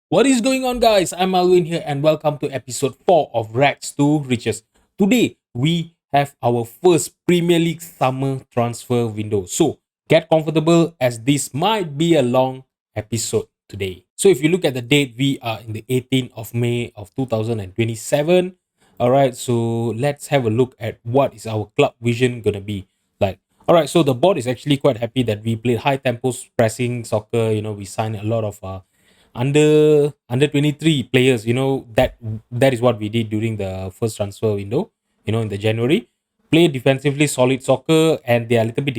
What is going on, guys? I'm Alwin here, and welcome to episode 4 of Rags to Riches. Today, we have our first Premier League summer transfer window. So, get comfortable as this might be a long episode today. So, if you look at the date, we are in the 18th of May of 2027. All right, so let's have a look at what is our club vision gonna be like. All right, so the board is actually quite happy that we played high tempo pressing soccer. We signed a lot of under 23 players. That is what we did during the first transfer window, in the January. Play defensively solid soccer, and they are a little bit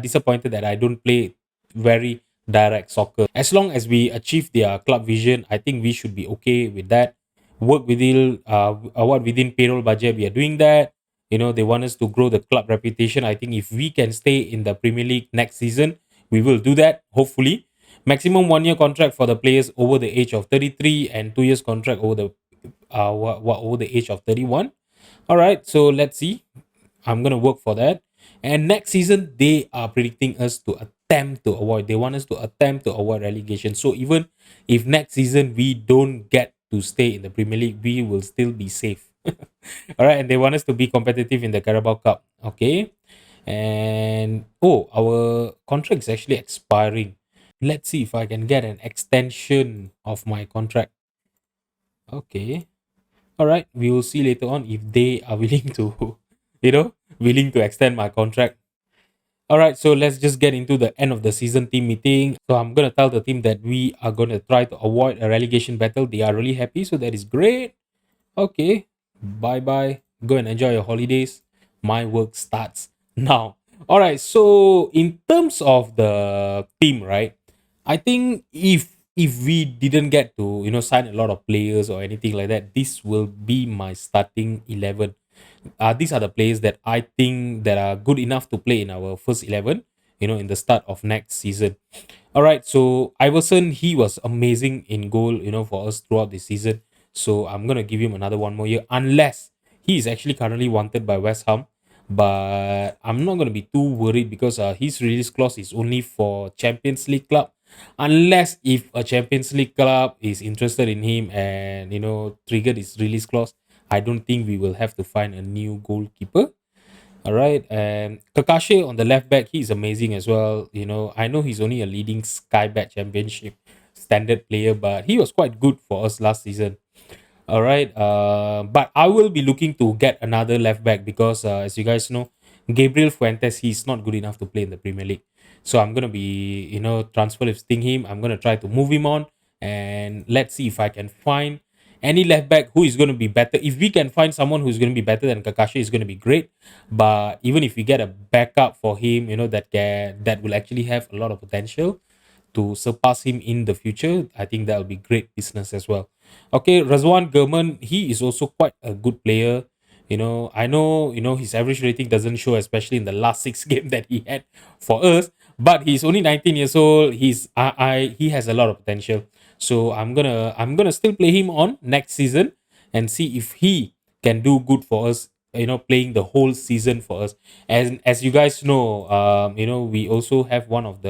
disappointed that I don't play very direct soccer. As long as we achieve their club vision, I think we should be okay with that. Work within payroll budget, we are doing that. They want us to grow the club reputation. I think if we can stay in the Premier League next season, we will do that, hopefully. Maximum 1 year contract for the players over the age of 33, and 2 years contract over over the age of 31. All right, so let's see. I'm gonna work for that. And next season, they are predicting us to attempt to avoid. They want us to attempt to avoid relegation. So even if next season we don't get to stay in the Premier League, we will still be safe. All right, and they want us to be competitive in the Carabao Cup. Okay, and our contract is actually expiring. Let's see if I can get an extension of my contract. Okay. All right. We will see later on if they are willing to, willing to extend my contract. All right. So let's just get into the end of the season team meeting. So I'm going to tell the team that we are going to try to avoid a relegation battle. They are really happy. So that is great. Okay. Bye bye. Go and enjoy your holidays. My work starts now. All right. So in terms of the team, right? I think if we didn't get to sign a lot of players or anything like that, this will be my starting 11. These are the players that I think that are good enough to play in our first 11. In the start of next season. All right, so Iverson, he was amazing in goal, for us throughout the season. So I'm gonna give him another 1 more year, unless he is actually currently wanted by West Ham. But I'm not gonna be too worried because his release clause is only for Champions League club, unless if a Champions League club is interested in him and triggered his release clause. I don't think we will have to find a new goalkeeper. All right, and Kakashi on the left back, he's amazing as well. I know he's only a leading Sky Bet Championship standard player, but he was quite good for us last season. All right, but I will be looking to get another left back because, as you guys know, Gabriel Fuentes, he's not good enough to play in the Premier League. So I'm gonna be, transfer lifting him. I'm gonna try to move him on, and let's see if I can find any left back who is going to be better. If we can find someone who's going to be better than Kakashi, is going to be great. But even if we get a backup for him, that will actually have a lot of potential to surpass him in the future, I think that will be great business as well. Okay, Razwan German, he is also quite a good player. I know, his average rating doesn't show, especially in the last six game that he had for us. But he's only 19 years old. He has a lot of potential. So I'm gonna still play him on next season and see if he can do good for us. Playing the whole season for us. And as you guys know, we also have one of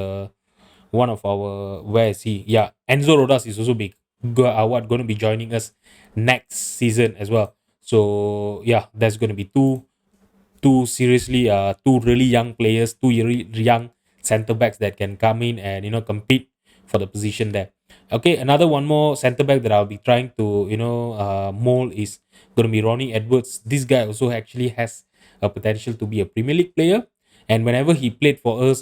our, where is he? Yeah, Enzo Rodas is also going to be joining us next season as well. So yeah, that's going to be two really young players, two really young center backs that can come in and compete for the position there. Okay, another one more center back that I'll be trying to mold is going to be Ronnie Edwards. This guy also actually has a potential to be a Premier League player, and whenever he played for us,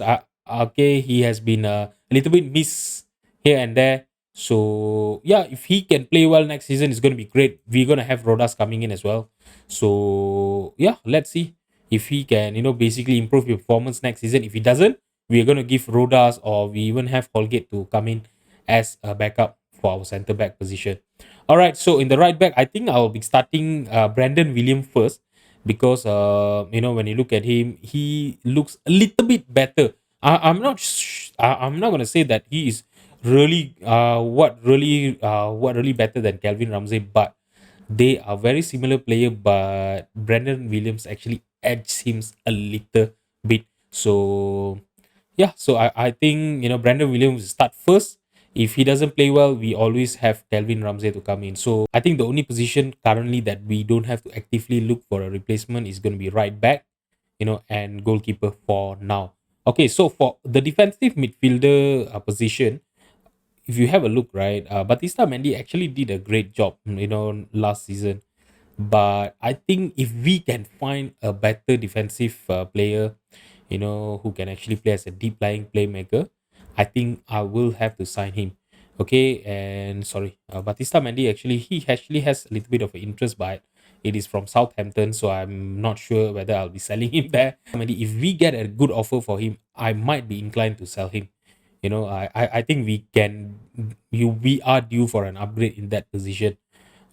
okay, he has been a little bit miss here and there. So yeah, if he can play well next season, it's going to be great. We're going to have Rodas coming in as well. So yeah, let's see if he can, basically improve your performance next season. If he doesn't, we're going to give Rodas, or we even have Holgate to come in as a backup for our centre back position. All right, so in the right back, I think I'll be starting Brandon William first because when you look at him, he looks a little bit better. I'm not gonna say that he is really what really better than Calvin Ramsey, but they are very similar player. But Brandon Williams actually edges him a little bit. So yeah, so I think Brandon Williams will start first, if he doesn't play well, we always have Kelvin Ramsey to come in. So I think the only position currently that we don't have to actively look for a replacement is going to be right back, and goalkeeper for now. Okay, so for the defensive midfielder position, if you have a look, right, Batista Mendy actually did a great job, last season. But I think if we can find a better defensive player, who can actually play as a deep lying playmaker, I think I will have to sign him. Okay, and sorry, Batista Mendy he actually has a little bit of an interest, but it is from Southampton, so I'm not sure whether I'll be selling him there. Mendy, if we get a good offer for him, I might be inclined to sell him. I think we are due for an upgrade in that position.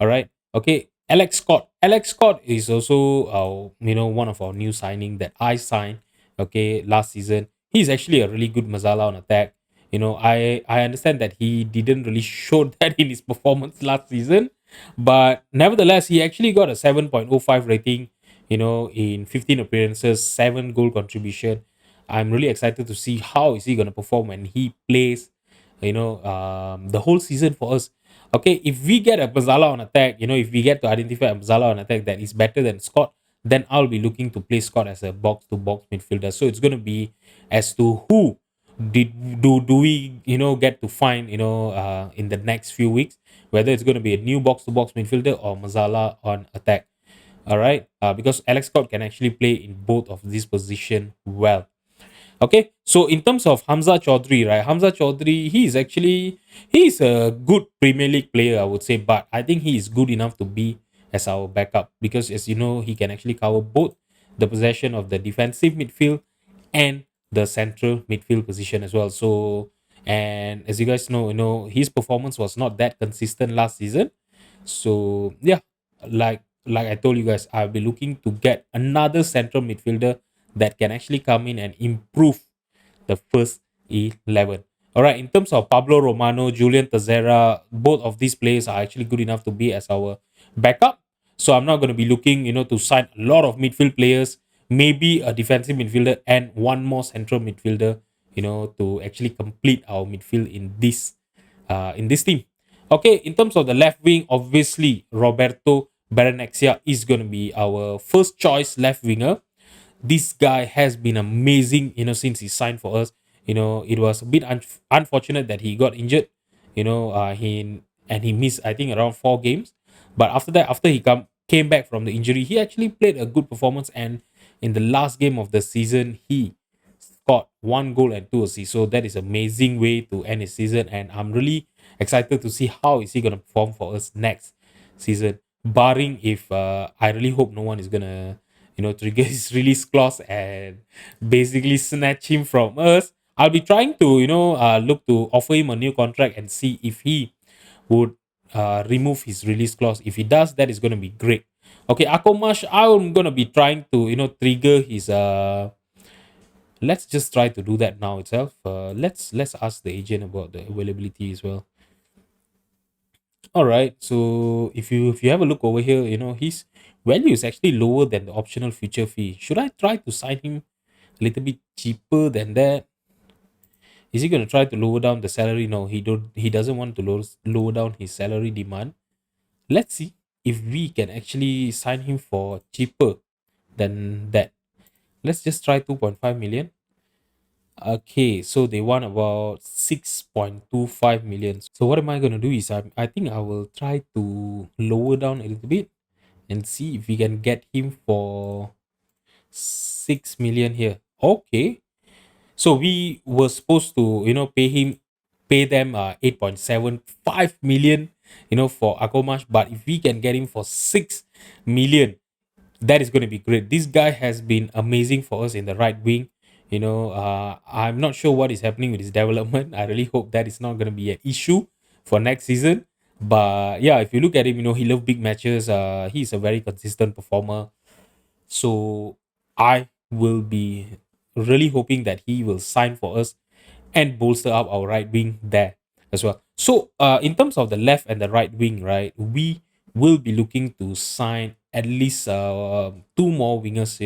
All right. Okay. Alex Scott. Alex Scott is also one of our new signing that I signed. Okay, last season. He's actually a really good Mazala on attack. I understand that he didn't really show that in his performance last season, but nevertheless, he actually got a 7.05 rating. In 15 appearances, 7 goal contribution. I'm really excited to see how is he gonna perform when he plays. The whole season for us. Okay, if we get a Bazala on attack, if we get to identify a Bazala on attack that is better than Scott, then I'll be looking to play Scott as a box to box midfielder. So it's gonna be as to who do we get to find in the next few weeks, whether it's going to be a new box to box midfielder or Mazala on attack. All right, because Alex Scott can actually play in both of these position well. Okay, so in terms of Hamza Chaudhry, right? Hamza Chaudhry, he's a good Premier League player, I would say, but I think he is good enough to be as our backup because, as you know, he can actually cover both the possession of the defensive midfield and the central midfield position as well. So, and as you guys know, his performance was not that consistent last season. So yeah, like I told you guys, I'll be looking to get another central midfielder that can actually come in and improve the first 11. All right, in terms of Pablo Romano, Julian Tezera, both of these players are actually good enough to be as our backup. So I'm not going to be looking, to sign a lot of midfield players, maybe a defensive midfielder and one more central midfielder, to actually complete our midfield in this team. Okay, in terms of the left wing, obviously Roberto Baranexia is going to be our first choice left winger. This guy has been amazing, since he signed for us. It was a bit unfortunate that he got injured. He missed, I think, around 4 games. But after that, after he came back from the injury, he actually played a good performance. And in the last game of the season, he scored 1 goal and 2 assists. So that is amazing way to end his season. And I'm really excited to see how is he gonna perform for us next season. Barring if I really hope no one is gonna trigger his release clause and basically snatch him from us. I'll be trying to look to offer him a new contract and see if he would remove his release clause. If he does, that is going to be great. Okay, Akomash, I'm going to be trying to trigger his let's just try to do that now itself. Let's ask the agent about the availability as well. All right, so if you have a look over here, his value is actually lower than the optional future fee. Should I try to sign him a little bit cheaper than that? Is he going to try to lower down the salary? No, he doesn't want to lower down his salary demand. Let's see if we can actually sign him for cheaper than that. Let's just try 2.5 million. Okay, so they want about 6.25 million. So what am I going to do is I think I will try to lower down a little bit and see if we can get him for 6 million here. Okay. So we were supposed to, pay them 8.75 million, for Akomash. But if we can get him for 6 million, that is going to be great. This guy has been amazing for us in the right wing. I'm not sure what is happening with his development. I really hope that is not going to be an issue for next season. But yeah, if you look at him, he loves big matches. He's a very consistent performer. So I will be really hoping that he will sign for us and bolster up our right wing there as well. So in terms of the left and the right wing, right, we will be looking to sign at least 2 more wingers,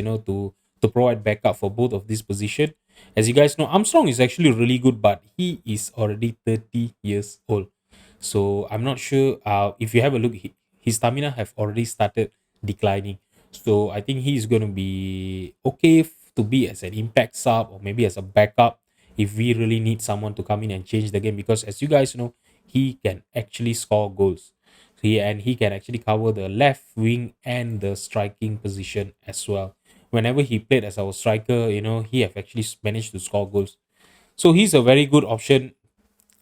to provide backup for both of these position. As you guys know, Armstrong is actually really good, but he is already 30 years old. So I'm not sure. If you have a look, his stamina have already started declining. So I think he's going to be okay to be as an impact sub or maybe as a backup if we really need someone to come in and change the game. Because as you guys know, he can actually score goals. He can actually cover the left wing and the striking position as well. Whenever he played as our striker, he have actually managed to score goals. So he's a very good option,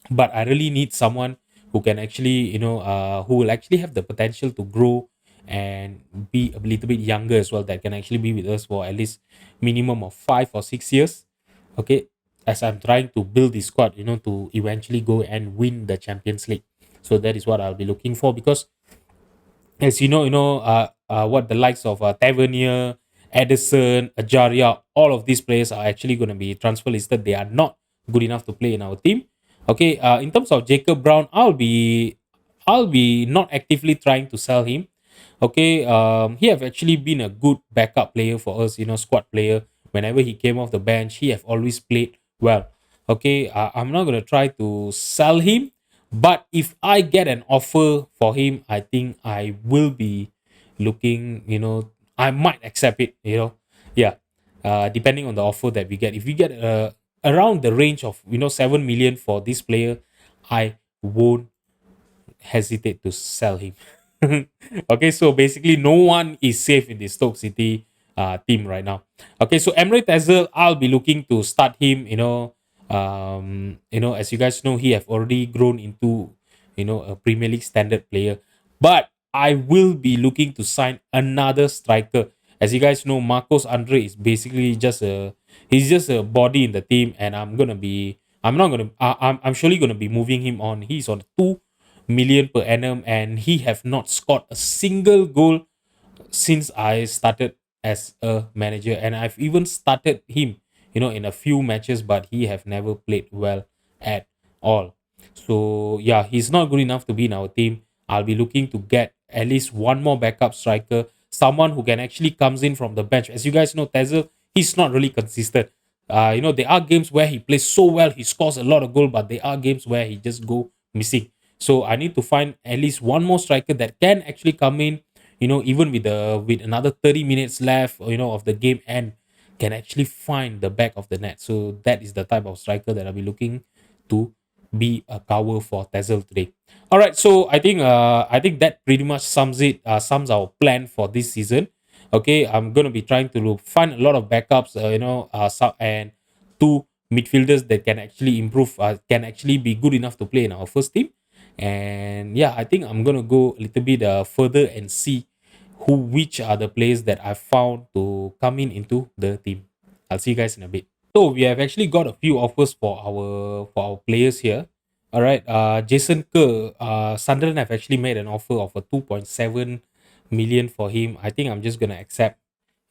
but I really need someone who can actually, who will actually have the potential to grow and be a little bit younger as well, that can actually be with us for at least minimum of 5 or 6 years. Okay, as I'm trying to build this squad, to eventually go and win the Champions League. So that is what I'll be looking for, because as what the likes of Tavernier, Edison, Ajaria, all of these players are actually going to be transfer listed. They are not good enough to play in our team. Okay, in terms of Jacob Brown, I'll be not actively trying to sell him. Okay, he have actually been a good backup player for us, squad player. Whenever he came off the bench, he have always played well. Okay, I'm not gonna try to sell him, but if I get an offer for him, I think I will be looking. I might accept it. Yeah. Depending on the offer that we get. If we get around the range of 7 million for this player, I won't hesitate to sell him. Okay, so basically, no one is safe in the Stoke City team right now. Okay, so Emre Tezel, I'll be looking to start him. As you guys know, he have already grown into a Premier League standard player. But I will be looking to sign another striker. As you guys know, Marcos Andre is basically he's just a body in the team, and I'm not gonna I'm surely gonna be moving him on. He's on 2 million per annum, and he have not scored a single goal since I started as a manager, and I've even started him, in a few matches, but he have never played well at all. So yeah, he's not good enough to be in our team. I'll be looking to get at least one more backup striker, someone who can actually comes in from the bench. As you guys know, Tezel, he's not really consistent. There are games where he plays so well, he scores a lot of goal, but there are games where he just go missing. So I need to find at least one more striker that can actually come in, even with another 30 minutes left, of the game, and can actually find the back of the net. So that is the type of striker that I'll be looking to be a cover for Tezel today. All right, so I think that pretty much sums our plan for this season. Okay, I'm gonna be trying to find a lot of backups, and two midfielders that can actually improve, can actually be good enough to play in our first team. And yeah, I think I'm gonna go a little bit further and see which are the players that I found to come into the team. I'll see you guys in a bit. So we have actually got a few offers for our players here. All right, Jason Kerr, Sunderland have actually made an offer of a 2.7 million for him. I think I'm just gonna accept,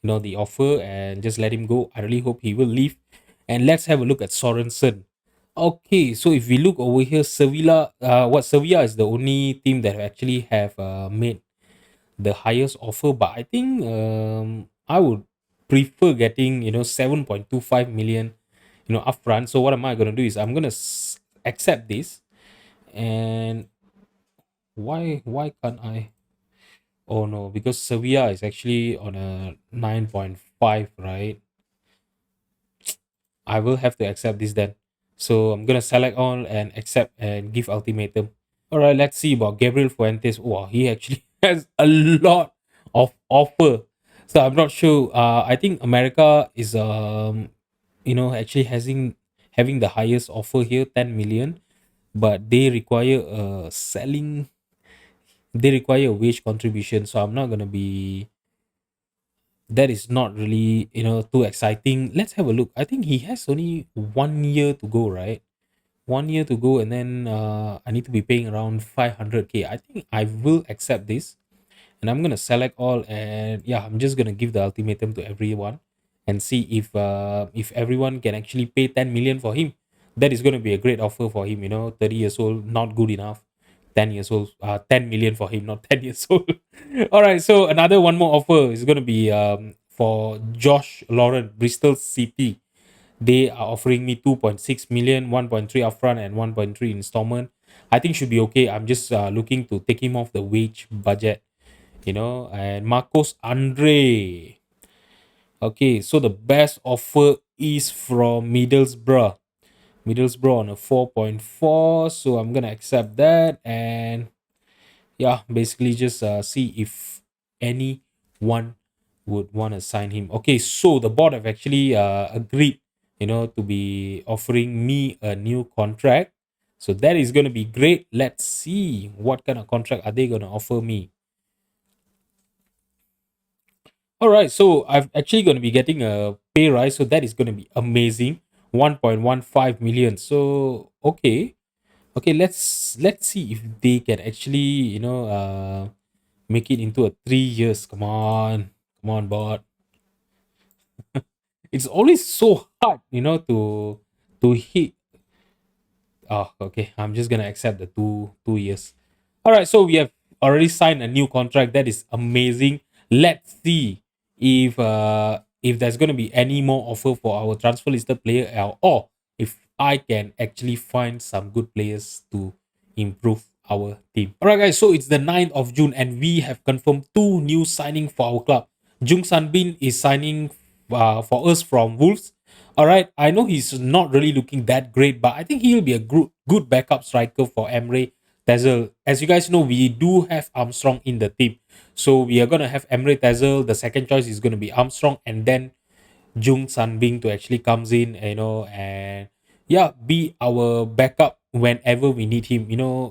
the offer and just let him go. I really hope he will leave. And let's have a look at Sorensen. Okay, so if we look over here, Sevilla is the only team that actually have made the highest offer, but I think I would prefer getting 7.25 million upfront. So what am I going to do is I'm going to accept this. And why can't I? Oh no, because Sevilla is actually on a 9.5, right? I will have to accept this then. So I'm gonna select all and accept and give ultimatum. All right, let's see about Gabriel Fuentes. Wow, he actually has a lot of offer. So I'm not sure. I think America is actually having the highest offer here, 10 million, but they require a wage contribution. So I'm not gonna be that is not really too exciting. Let's have a look. I think he has only 1 year to go, right? 1 year to go, and then I need to be paying around 500k. I think I will accept this, and I'm gonna select all, and yeah, I'm just gonna give the ultimatum to everyone and see if everyone can actually pay 10 million for him. That is gonna be a great offer for him. 30 years old, not good enough. 10 years old, 10 million for him, not 10 years old. All right, so another one more offer is gonna be for Josh Lauren, Bristol City. They are offering me 2.6 million, 1.3 upfront, and 1.3 installment. I think should be okay. I'm just looking to take him off the wage budget, And Marcos Andre. Okay, so the best offer is from Middlesbrough. Middlesbrough on a 4.4. So I'm gonna accept that, and yeah, basically just see if anyone would want to sign him. Okay, so the board have actually agreed, to be offering me a new contract. So that is going to be great. Let's see what kind of contract are they going to offer me. All right, so I'm actually going to be getting a pay rise, so that is going to be amazing. 1.15 million. So okay, let's see if they can actually make it into a 3 years. Come on, bot. It's always so hard, to hit. Oh, okay. I'm just gonna accept the 2 years. All right. So we have already signed a new contract. That is amazing. Let's see if there's gonna be any more offer for our transfer listed player, or if I can actually find some good players to improve our team. All right, guys. So it's the 9th of June, and we have confirmed two new signing for our club. Jung San Bin is signing for us from Wolves. All right, I know he's not really looking that great, but I think he'll be a good backup striker for Emre Tezel. As you guys know, we do have Armstrong in the team, so we are gonna have Emre Tezel. The second choice is gonna be Armstrong, and then Jung San Bing to actually comes in, and yeah, be our backup whenever we need him.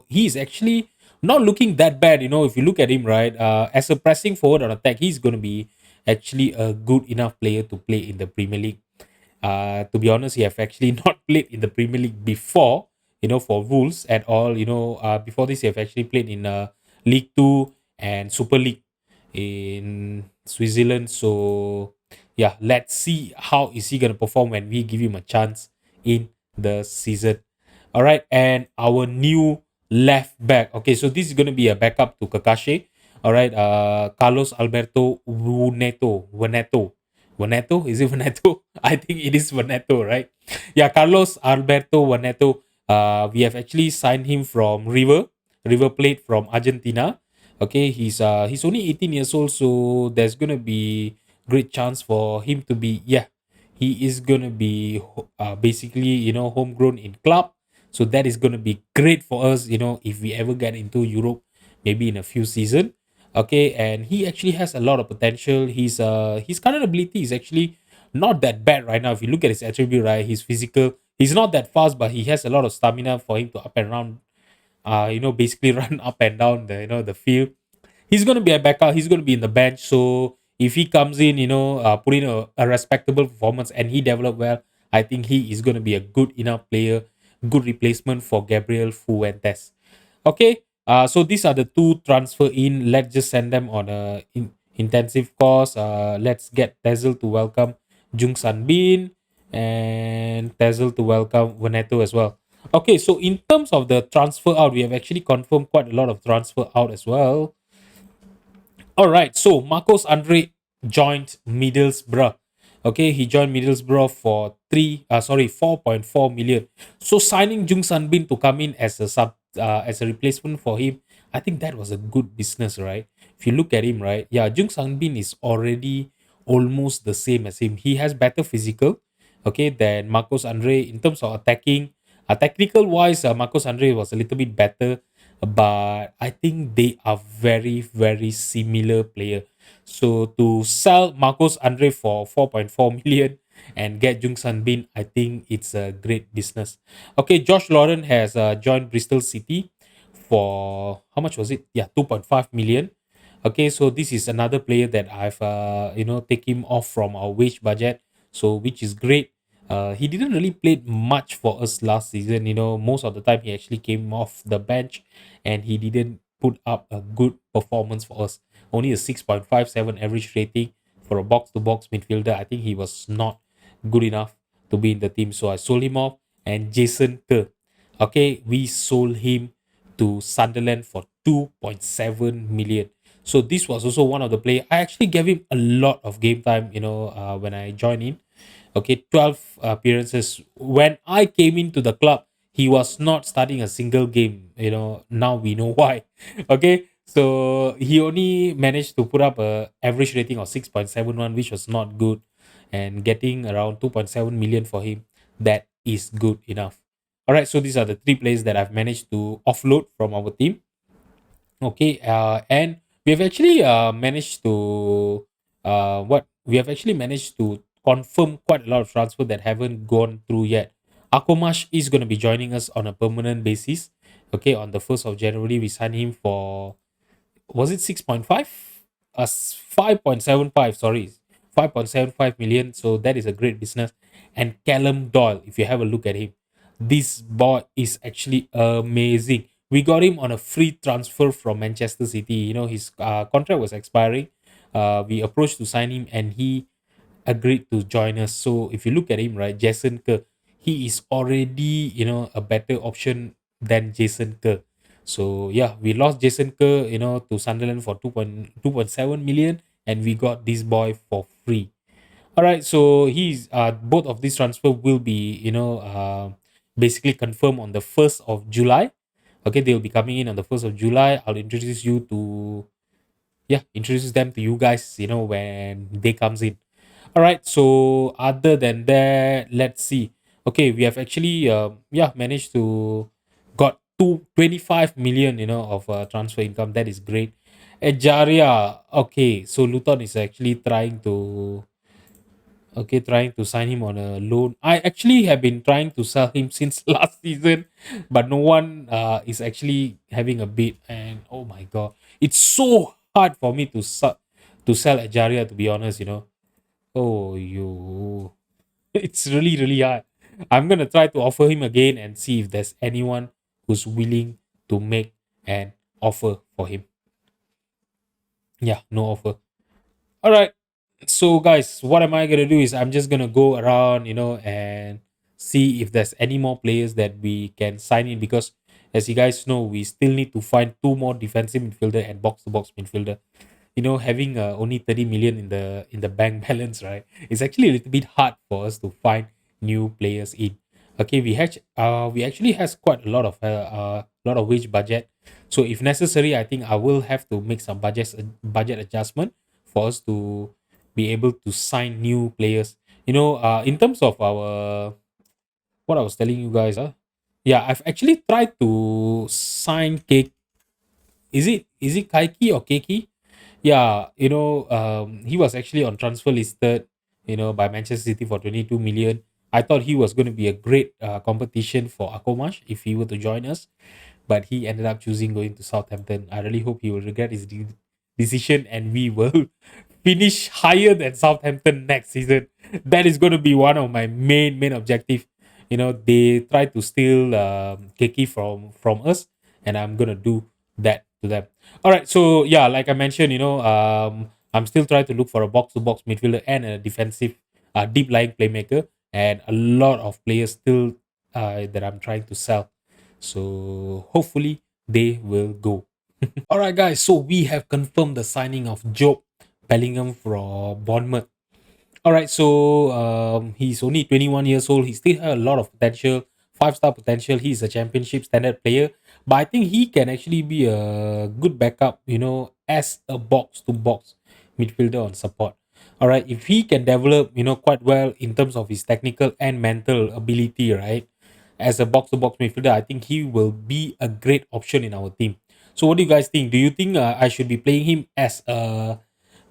He's actually not looking that bad. If you look at him, right, as a pressing forward on attack, he's gonna be actually a good enough player to play in the Premier League. To be honest, he have actually not played in the Premier League before, for Wolves at all. Before this, he have actually played in League Two and Super League in Switzerland. So yeah, let's see how is he gonna perform when we give him a chance in the season. All right, and our new left back. Okay, so this is gonna be a backup to Kakashi. All right, Carlos Alberto Veneto, is it Veneto? I think it is Veneto, right? Yeah, Carlos Alberto Veneto. We have actually signed him from River Plate from Argentina. Okay, he's only 18 years old, so there's gonna be great chance for him to be, yeah, he is gonna be basically, homegrown in club. So that is gonna be great for us, if we ever get into Europe, maybe in a few season. Okay, and he actually has a lot of potential. His current ability is actually not that bad right now. If you look at his attribute, right, he's physical. He's not that fast, but he has a lot of stamina for him to up and round, basically run up and down the field. He's going to be a backup. He's going to be in the bench. So if he comes in, put in a respectable performance and he develop well, I think he is going to be a good enough player, good replacement for Gabriel Fuentes. Okay. So these are the two transfer in. Let's just send them on a intensive course. Let's get Tezel to welcome Jung San Bin and Tezel to welcome Veneto as well. Okay, so in terms of the transfer out, we have actually confirmed quite a lot of transfer out as well. All right, so Marcos Andre joined Middlesbrough. Okay, he joined Middlesbrough for 4.4 million. So signing Jung San Bin to come in as a replacement for him, I think that was a good business, right? If you look at him, right, yeah, Jung San Bin is already almost the same as him. He has better physical, okay, than Marcos Andre in terms of attacking. Technical wise, Marcos Andre was a little bit better, but I think they are very, very similar player. So to sell Marcos Andre for 4.4 million and get Jung San Bin, I think it's a great business. Okay, Josh Lauren has joined Bristol City for how much was it? Yeah, 2.5 million. Okay, so this is another player that I've take him off from our wage budget, so which is great. He didn't really play much for us last season. Most of the time he actually came off the bench, and he didn't put up a good performance for us. Only a 6.57 average rating for a box to box midfielder. I think he was not good enough to be in the team, so I sold him off. And Jason Kerr, okay, we sold him to Sunderland for 2.7 million. So this was also one of the players. I actually gave him a lot of game time, when I joined in. Okay, 12 appearances. When I came into the club, he was not starting a single game. Now we know why. Okay, so he only managed to put up a average rating of 6.71, which was not good, and getting around 2.7 million for him, that is good enough. All right, so these are the three players that I've managed to offload from our team. Okay, and we have actually managed to what we have actually managed to confirm quite a lot of transfer that haven't gone through yet. Akomash is going to be joining us on a permanent basis. Okay, on the 1st of January, we signed him for, was it 6.5? 5.75, sorry. 5.75 million. So that is a great business. And Callum Doyle, if you have a look at him, this boy is actually amazing. We got him on a free transfer from Manchester City. His contract was expiring. We approached to sign him and he agreed to join us. So if you look at him, right, Jason Kerr, he is already, a better option than Jason Kerr. So yeah, we lost Jason Kerr, to Sunderland for 2.7 million, and we got this boy for free. All right, so he's both of these transfer will be, basically confirmed on the 1st of July. Okay, they'll be coming in on the 1st of July. I'll introduce you to, yeah, introduce them to you guys, when they comes in. All right, so other than that, let's see. Okay, we have actually yeah, managed to got 25 million, of transfer income. That is great. Ejaria, okay, so Luton is actually trying to sign him on a loan. I actually have been trying to sell him since last season, but no one is actually having a bid. And oh my god, it's so hard for me to sell Ejaria, to be honest. Oh, it's really, really hard. I'm gonna try to offer him again and see if there's anyone who's willing to make an offer for him. Yeah, no offer. All right. So, guys, what am I gonna do is I'm just gonna go around, and see if there's any more players that we can sign in, because, as you guys know, we still need to find two more defensive midfielder and box to box midfielder. Having only 30 million in the bank balance, right? It's actually a little bit hard for us to find new players in. Okay, we actually has quite a lot of wage budget. So if necessary, I think I will have to make some budget adjustment for us to be able to sign new players. In terms of our, what I was telling you guys, yeah, I've actually tried to sign Cake. Is it Kaiki or Keiki? Yeah, he was actually on transfer listed, by Manchester City for 22 million. I thought he was going to be a great competition for Akomash if he were to join us, but he ended up choosing going to Southampton. I really hope he will regret his decision and we will finish higher than Southampton next season. That is going to be one of my main objective. They try to steal Keki from us, and I'm gonna do that to them. All right, so yeah, like I mentioned, I'm still trying to look for a box to box midfielder and a defensive, deep lying playmaker, and a lot of players still that I'm trying to sell. So hopefully they will go. All right, guys. So we have confirmed the signing of Job Bellingham from Bournemouth. All right, so he's only 21 years old. He still has a lot of potential, five-star potential. He's a championship standard player, but I think he can actually be a good backup, as a box-to-box midfielder on support. All right, if he can develop, quite well in terms of his technical and mental ability, right, as a box-to-box midfielder, I think he will be a great option in our team. So, what do you guys think? Do you think I should be playing him as a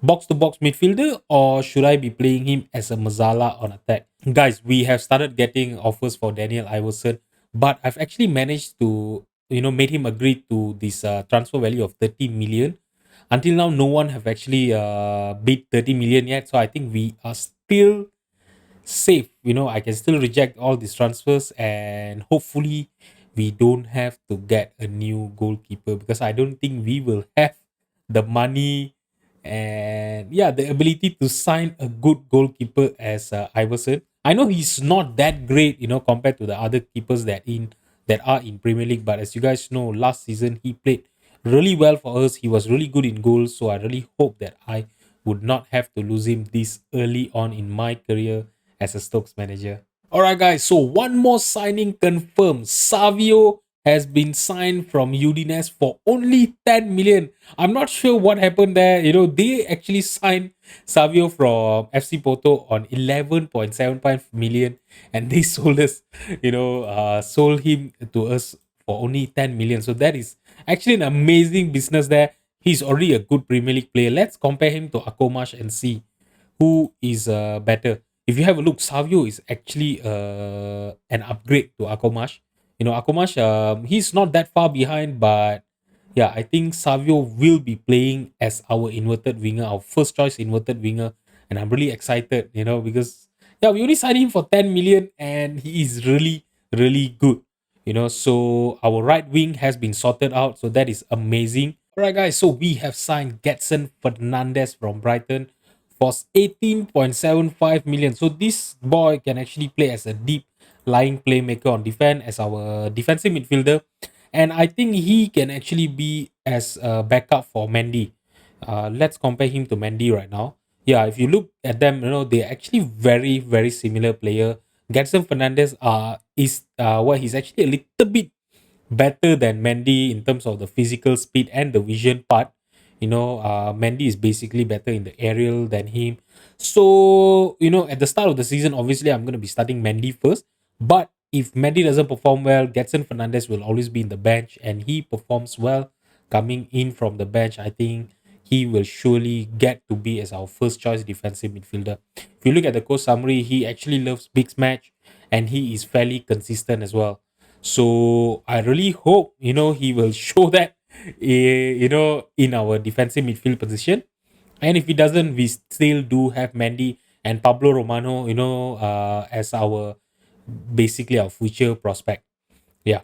box to box midfielder, or should I be playing him as a Mazala on attack? Guys, we have started getting offers for Daniel Iverson, but I've actually managed to, made him agree to this transfer value of 30 million. Until now, no one have actually bid 30 million yet. So I think we are still safe. I can still reject all these transfers, and hopefully we don't have to get a new goalkeeper, because I don't think we will have the money and, yeah, the ability to sign a good goalkeeper as Iverson. I know he's not that great, compared to the other keepers that are in Premier League, but as you guys know, last season he played really well for us. He was really good in goals, so I really hope that I would not have to lose him this early on in my career as a Stokes manager. Alright, guys, so one more signing confirmed. Savio has been signed from Udinese for only 10 million. I'm not sure what happened there. They actually signed Savio from FC Porto on 11.75 million, and they sold him to us for only 10 million. So that is actually an amazing business there. He's already a good Premier League player. Let's compare him to Akomash and see who is better. If you have a look, Savio is actually an upgrade to Akomash. Akomash, he's not that far behind, but yeah, I think Savio will be playing as our inverted winger, our first choice inverted winger, and I'm really excited, because yeah, we only signed him for 10 million, and he is really, really good. So our right wing has been sorted out, so that is amazing. Alright, guys, so we have signed Getson Fernandez from Brighton for 18.75 million. So this boy can actually play as a deep lying playmaker on defense, as our defensive midfielder, and I think he can actually be as a backup for Mendy. Let's compare him to Mendy right now. Yeah, if you look at them, they're actually very, very similar player. Getson Fernandez he's actually a little bit better than Mendy in terms of the physical speed and the vision part. Mendy is basically better in the aerial than him. So, at the start of the season, obviously, I'm going to be starting Mendy first. But if Mendy doesn't perform well, Getson Fernandez will always be in the bench, and he performs well coming in from the bench. I think he will surely get to be as our first choice defensive midfielder. If you look at the coach summary, he actually loves big match, and he is fairly consistent as well. So I really hope he will show that in our defensive midfield position. And if he doesn't, we still do have Mendy and Pablo Romano, as our basically our future prospect. Yeah.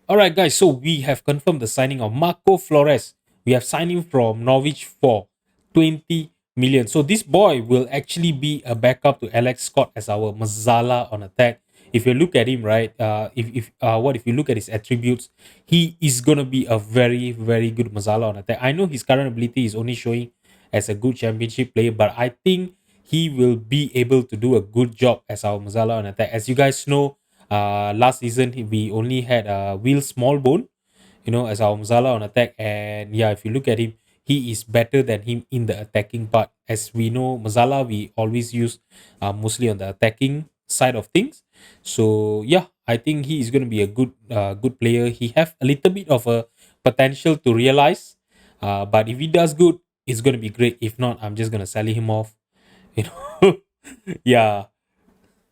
All right, guys. So we have confirmed the signing of Marco Flores. We have signed him from Norwich for 20 million. So this boy will actually be a backup to Alex Scott as our Mazzala on attack. If you look at him, right, if you look at his attributes, he is gonna be a very, very good Mazzala on attack. I know his current ability is only showing as a good championship player, but I think he will be able to do a good job as our Mazzala on attack. As you guys know, last season we only had Will Smallbone, as our Mazzala on attack, and yeah, if you look at him, he is better than him in the attacking part. As we know, Mazzala we always use mostly on the attacking side of things. So yeah, I think he is going to be a good player. He have a little bit of a potential to realize, but if he does good, it's going to be great. If not, I'm just going to sell him off. You know, yeah.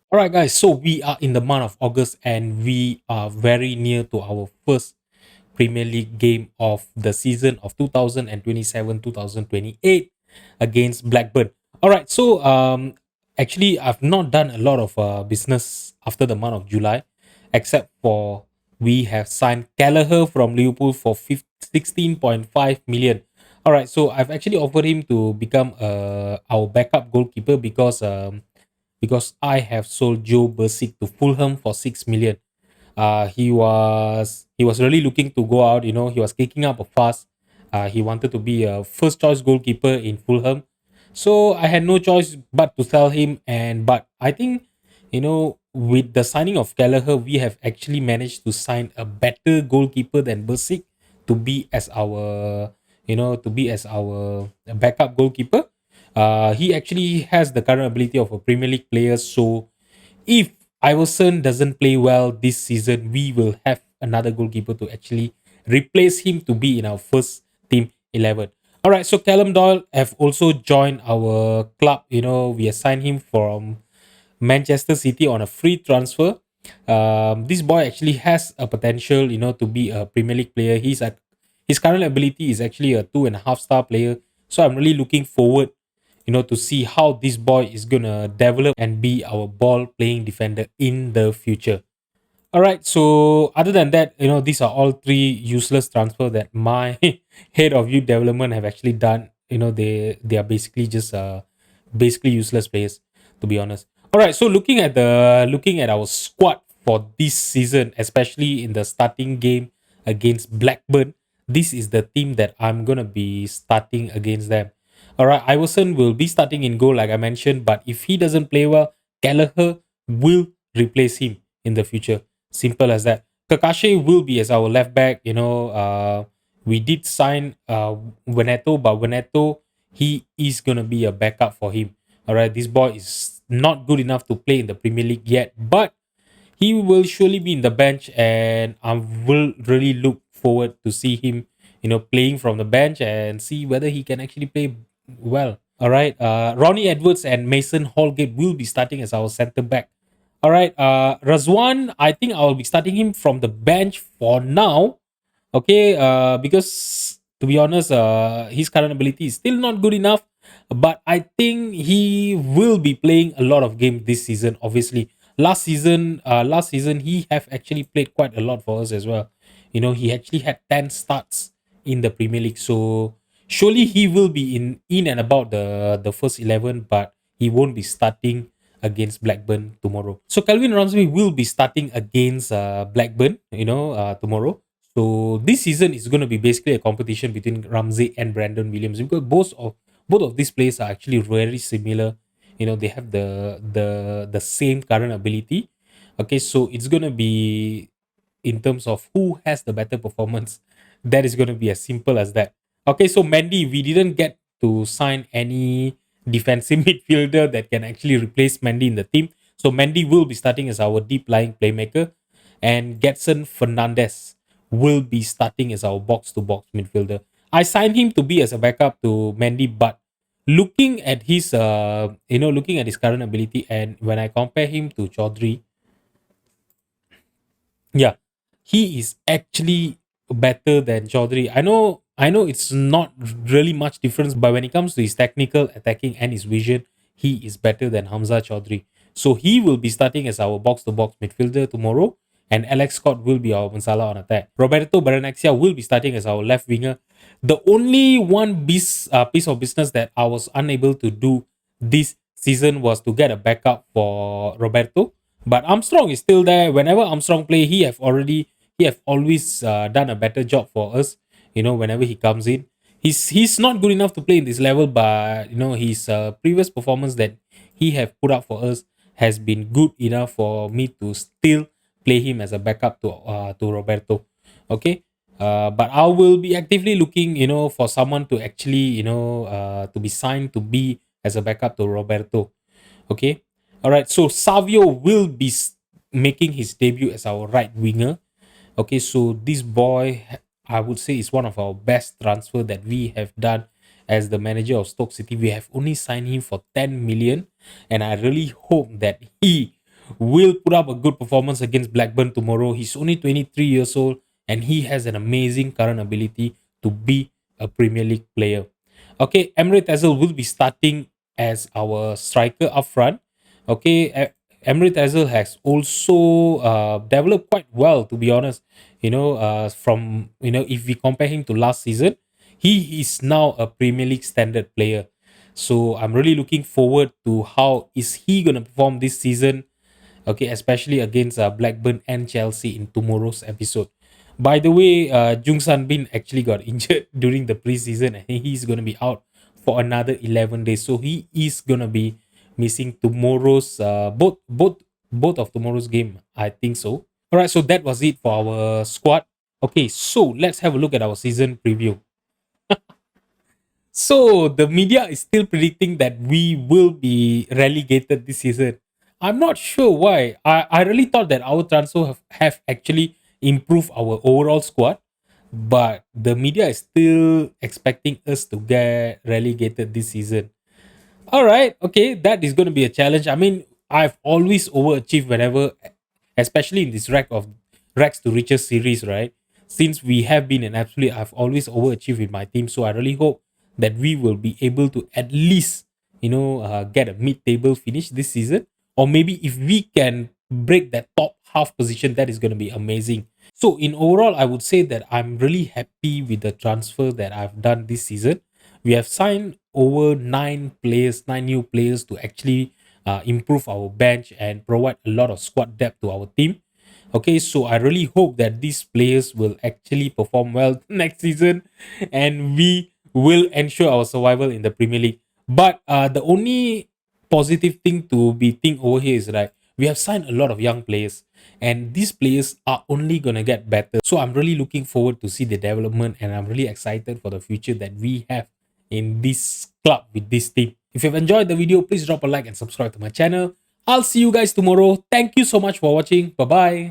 All right, guys. So we are in the month of August, and we are very near to our first Premier League game of the season of 2027-2028 against Blackburn. All right, so actually I've not done a lot of business after the month of July, except for we have signed Gallagher from Liverpool for 16.5 million. All right, so I've actually offered him to become our backup goalkeeper because I have sold Joe Bursick to Fulham for 6 million. He was really looking to go out. He was kicking up a fuss. He wanted to be a first choice goalkeeper in Fulham. So I had no choice but to sell him. But I think with the signing of Gallagher, we have actually managed to sign a better goalkeeper than Bursick to be as our backup goalkeeper. He actually has the current ability of a Premier League player. So if Iverson doesn't play well this season, we will have another goalkeeper to actually replace him to be in our first team 11. All right, so Callum Doyle have also joined our club. We assigned him from Manchester City on a free transfer. This boy actually has a potential, to be a Premier League player. His current ability is actually a 2.5 star player. So I'm really looking forward to see how this boy is gonna develop and be our ball playing defender in the future. All right. So other than that, these are all three useless transfer that my head of youth development have actually done. They are basically just basically useless players, to be honest. All right. So looking at our squad for this season, especially in the starting game against Blackburn, this is the team that I'm gonna be starting against them. All right, Iverson will be starting in goal, like I mentioned, but if he doesn't play well, Gallagher will replace him in the future. Simple as that. Kakashi will be as our left back. We did sign Veneto, but Veneto, he is gonna be a backup for him. All right, this boy is not good enough to play in the Premier League yet, but he will surely be in the bench, and I will really look forward to see him, playing from the bench and see whether he can actually play well. All right, Ronnie Edwards and Mason Holgate will be starting as our centre back. All right, Razwan, I think I will be starting him from the bench for now. Okay, because to be honest, his current ability is still not good enough, but I think he will be playing a lot of games this season. Obviously, last season he have actually played quite a lot for us as well. He actually had 10 starts in the Premier League, so surely he will be in and about the first 11, but he won't be starting against Blackburn tomorrow. So Calvin Ramsey will be starting against Blackburn, tomorrow. So this season is going to be basically a competition between Ramsey and Brandon Williams, because both of these players are actually very similar. They have the same current ability. Okay, so it's going to be in terms of who has the better performance. That is going to be as simple as that. Okay, so Mendy, we didn't get to sign any defensive midfielder that can actually replace Mendy in the team. So Mendy will be starting as our deep lying playmaker, and Getson Fernandez will be starting as our box to box midfielder. I signed him to be as a backup to Mendy, but looking at his current ability, and when I compare him to Chaudhry, yeah, he is actually better than Chaudhry. I know it's not really much difference, but when it comes to his technical attacking and his vision, he is better than Hamza Chaudhry. So he will be starting as our box to box midfielder tomorrow, and Alex Scott will be our Mansala on attack. Roberto Baranexia will be starting as our left winger. The only one piece of business that I was unable to do this season was to get a backup for Roberto, but Armstrong is still there. Whenever Armstrong play, he have always done a better job for us. Whenever he comes in, he's not good enough to play in this level, but his previous performance that he have put up for us has been good enough for me to still play him as a backup to Roberto. Okay. But I will be actively looking, for someone to actually, to be signed to be as a backup to Roberto. Okay. All right. So Savio will be making his debut as our right winger. Okay. So this boy, I would say, is one of our best transfer that we have done as the manager of Stoke City. We have only signed him for 10 million, and I really hope that he will put up a good performance against Blackburn tomorrow. He's only 23 years old, and he has an amazing current ability to be a Premier League player. Okay, Emre Tezel will be starting as our striker up front. Okay, Emre Tezel has also developed quite well, to be honest. From if we compare him to last season, he is now a Premier League standard player. So I'm really looking forward to how is he gonna perform this season. Okay, especially against Blackburn and Chelsea in tomorrow's episode. By the way, Jung San Bin actually got injured during the preseason, and he's gonna be out for another 11 days. So he is gonna be missing tomorrow's both of tomorrow's game. I think so. All right, so that was it for our squad. Okay, so let's have a look at our season preview. So the media is still predicting that we will be relegated this season. I'm not sure why. I really thought that our transfer have actually improved our overall squad, but the media is still expecting us to get relegated this season. All right, okay, that is going to be a challenge. I mean, I've always overachieved whenever, especially in this Racks to Riches series, right? Since we have been an absolute, I've always overachieved with my team. So I really hope that we will be able to at least, get a mid-table finish this season, or maybe if we can break that top half position, that is going to be amazing. So in overall, I would say that I'm really happy with the transfer that I've done this season. We have signed over 9 players, 9 new players to actually improve our bench and provide a lot of squad depth to our team. Okay, so I really hope that these players will actually perform well next season, and we will ensure our survival in the Premier League. But the only positive thing to be think over here is, right, we have signed a lot of young players, and these players are only gonna get better. So I'm really looking forward to see the development, and I'm really excited for the future that we have in this club with this team. If you've enjoyed the video, please drop a like and subscribe to my channel. I'll see you guys tomorrow. Thank you so much for watching. Bye bye.